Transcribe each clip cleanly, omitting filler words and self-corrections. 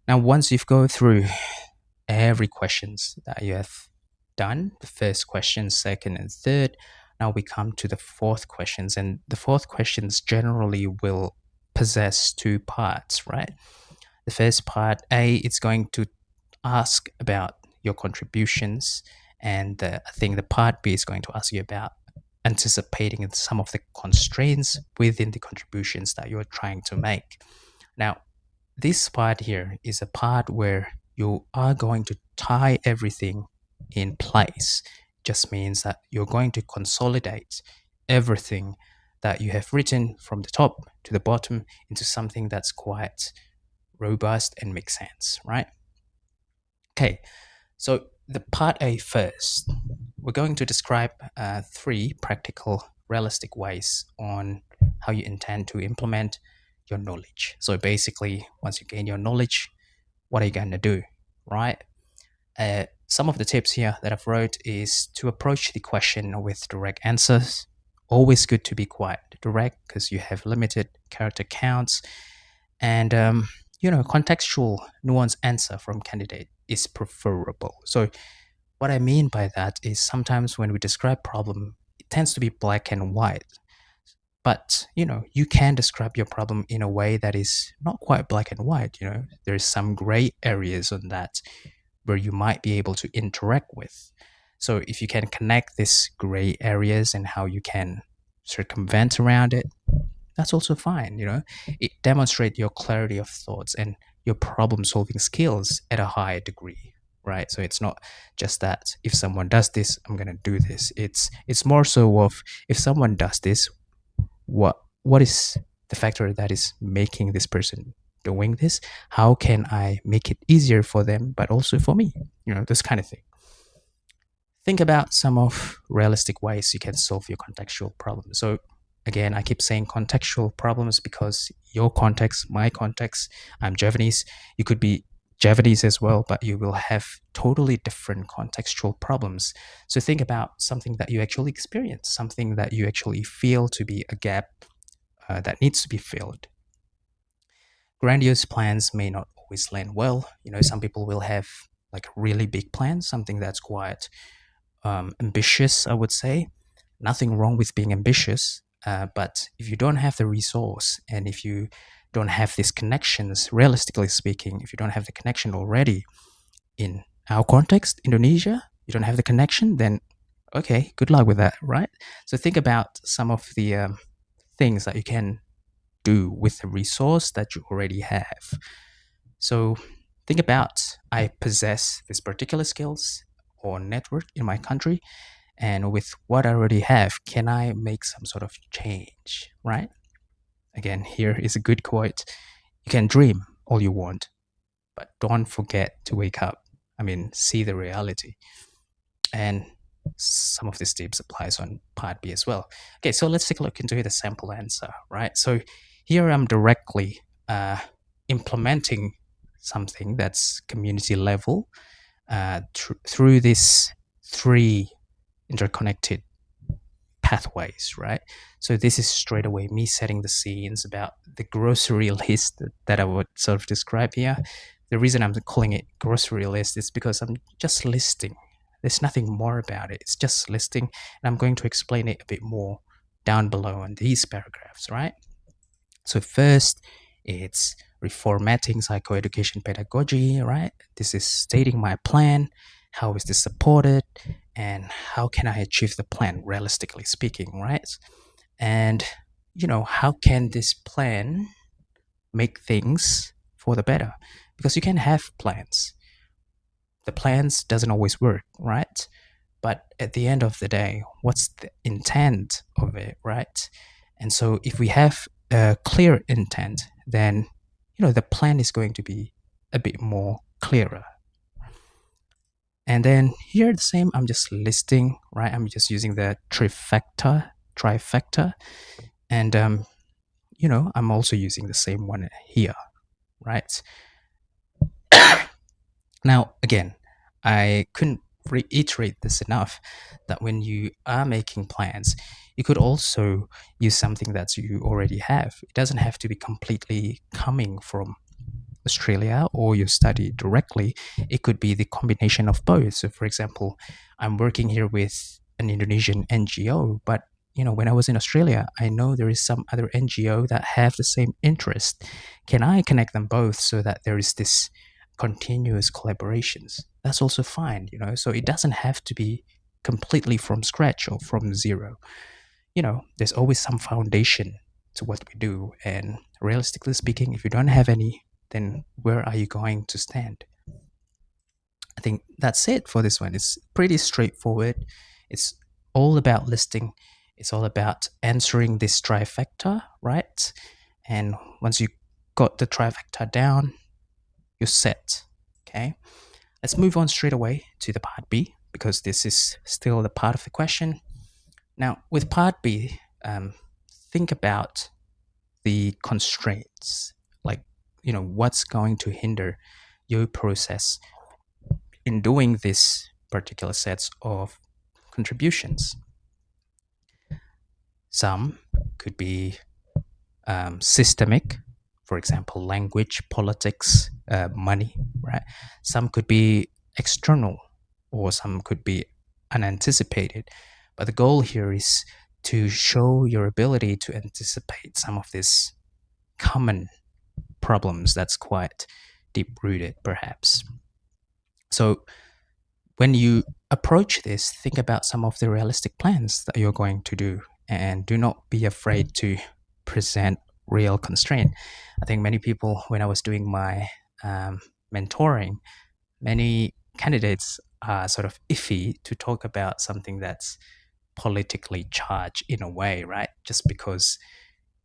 Now, once you've go through every questions that you have done, the first question, second, and third, now we come to the fourth questions, and the fourth questions generally will possess two parts, right? The first part, A, it's going to ask about your contributions, and I think the part B is going to ask you about anticipating some of the constraints within the contributions that you're trying to make. Now, this part here is a part where you are going to tie everything in place. Just means that you're going to consolidate everything that you have written from the top to the bottom into something that's quite robust and makes sense, right? Okay, so the part A first. We're going to describe three practical, realistic ways on how you intend to implement your knowledge. So basically, once you gain your knowledge, what are you going to do, right? Some of the tips here that I've wrote is to approach the question with direct answers. Always good to be quite direct because you have limited character counts, and contextual nuanced answer from candidate is preferable. So what I mean by that is sometimes when we describe problem, it tends to be black and white. But you can describe your problem in a way that is not quite black and white. There's some gray areas on that where you might be able to interact with. So if you can connect these gray areas and how you can circumvent around it, that's also fine. It demonstrates your clarity of thoughts and your problem solving skills at a higher degree, right? So it's not just that if someone does this, I'm going to do this. It's more so of if someone does this, what is the factor that is making this person doing this? How can I make it easier for them but also for me? This kind of thing. Think about some of realistic ways you can solve your contextual problems. So again, I keep saying contextual problems because your context, my context, I'm Javanese. You could be Javanese as well, but you will have totally different contextual problems. So think about something that you actually experience, something that you actually feel to be a gap that needs to be filled. Grandiose plans may not always land well. Some people will have like really big plans, something that's quite ambitious, I would say. Nothing wrong with being ambitious, but if you don't have the resource and if you don't have these connections, realistically speaking, if you don't have the connection already in our context, Indonesia, you don't have the connection, then okay, good luck with that, right? So think about some of the things that you can do with the resource that you already have. So think about I possess these particular skills or network in my country, and with what I already have, can I make some sort of change, right? Again, here is a good quote. You can dream all you want, but don't forget to wake up. I mean, see the reality. And some of these tips applies on part B as well. Okay, so let's take a look into the sample answer, right? So here I'm directly implementing something that's community level through these three interconnected pathways, right? So this is straight away me setting the scenes about the grocery list that I would sort of describe here. The reason I'm calling it grocery list is because I'm just listing. There's nothing more about it. It's just listing, and I'm going to explain it a bit more down below in these paragraphs, right? So first, it's reformatting psychoeducation pedagogy, right? This is stating my plan. How is this supported? And how can I achieve the plan, realistically speaking, right? And, how can this plan make things for the better? Because you can have plans. The plans doesn't always work, right? But at the end of the day, what's the intent of it, right? And so if we have a clear intent, then the plan is going to be a bit more clearer. And then here the same, I'm just listing, right? I'm just using the trifecta, and I'm also using the same one here, right? Now again, I couldn't reiterate this enough that when you are making plans, you could also use something that you already have. It doesn't have to be completely coming from Australia or you study directly, it could be the combination of both. So, for example, I'm working here with an Indonesian NGO, but when I was in Australia, I know there is some other NGO that have the same interest. Can I connect them both so that there is this continuous collaborations? That's also fine. So it doesn't have to be completely from scratch or from zero. There's always some foundation to what we do. And realistically speaking, if you don't have any, then where are you going to stand? I think that's it for this one. It's pretty straightforward. It's all about listing, it's all about answering this trifecta, right? And once you got the trifecta down, you're set. Okay. Let's move on straight away to the part B because this is still the part of the question. Now, with part B, think about the constraints, like, what's going to hinder your process in doing this particular sets of contributions. Some could be systemic, for example, language, politics, money, right? Some could be external, or some could be unanticipated. But the goal here is to show your ability to anticipate some of these common problems that's quite deep rooted, perhaps. So, when you approach this, think about some of the realistic plans that you're going to do and do not be afraid to present real constraint. I think many people, when I was doing my mentoring, many candidates are sort of iffy to talk about something that's politically charged in a way, right? Just because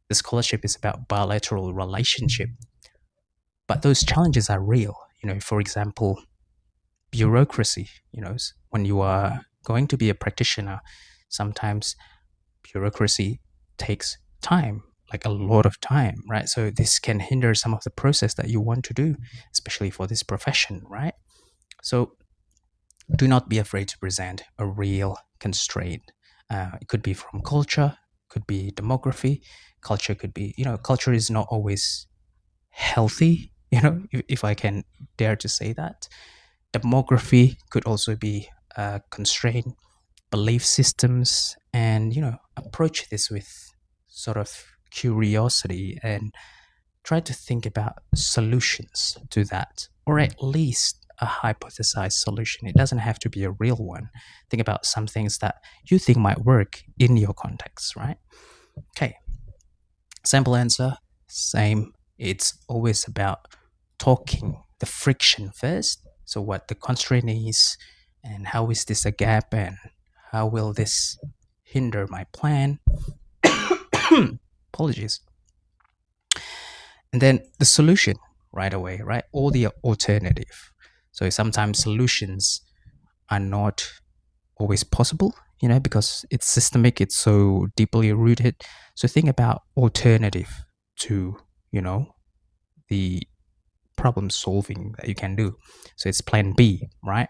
the scholarship is about bilateral relationship. But those challenges are real. For example, bureaucracy. When you are going to be a practitioner, sometimes bureaucracy takes time, like a lot of time, right? So this can hinder some of the process that you want to do, especially for this profession, right? So do not be afraid to present a real constraint. It could be from culture, could be demography. Culture could be, culture is not always healthy, if I can dare to say that. Demography could also be a constraint, belief systems, and approach this with sort of curiosity and try to think about solutions to that, or at least a hypothesized solution. It doesn't have to be a real one. Think about some things that you think might work in your context, right? Okay. Sample answer, same. It's always about talking the friction first. So, what the constraint is, and how is this a gap, and how will this hinder my plan? Apologies. And then the solution right away, right? Or the alternative. So, sometimes solutions are not always possible, because it's systemic, it's so deeply rooted. So, think about alternative to, the problem solving that you can do. So it's plan B, right?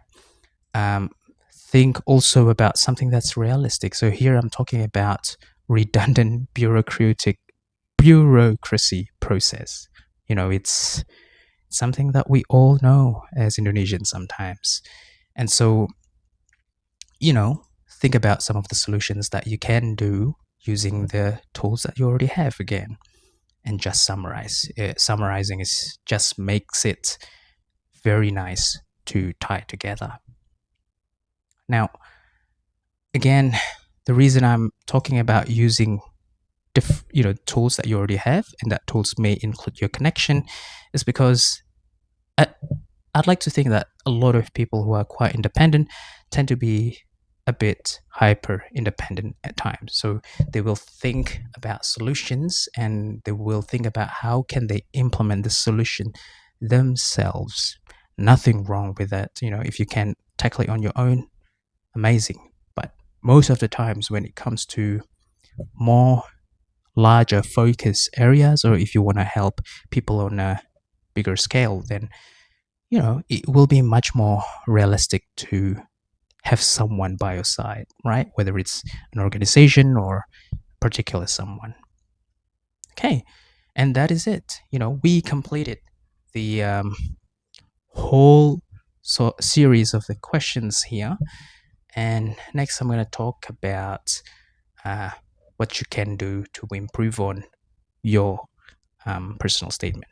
Um, think also about something that's realistic. So here I'm talking about redundant bureaucracy process. It's something that we all know as Indonesians sometimes. And so, think about some of the solutions that you can do using the tools that you already have again and just summarize. Summarizing is just makes it very nice to tie together. Now, again, the reason I'm talking about using tools that you already have, and that tools may include your connection, is because I, I'd like to think that a lot of people who are quite independent tend to be a bit hyper independent at times. So they will think about solutions and they will think about how can they implement the solution themselves. Nothing wrong with that. If you can tackle it on your own, amazing. But most of the times when it comes to more larger focus areas, or if you want to help people on a bigger scale, then it will be much more realistic to have someone by your side, right? Whether it's an organization or particular someone. Okay, and that is it. We completed the whole series of the questions here. And next, I'm going to talk about uh, what you can do to improve on your personal statement.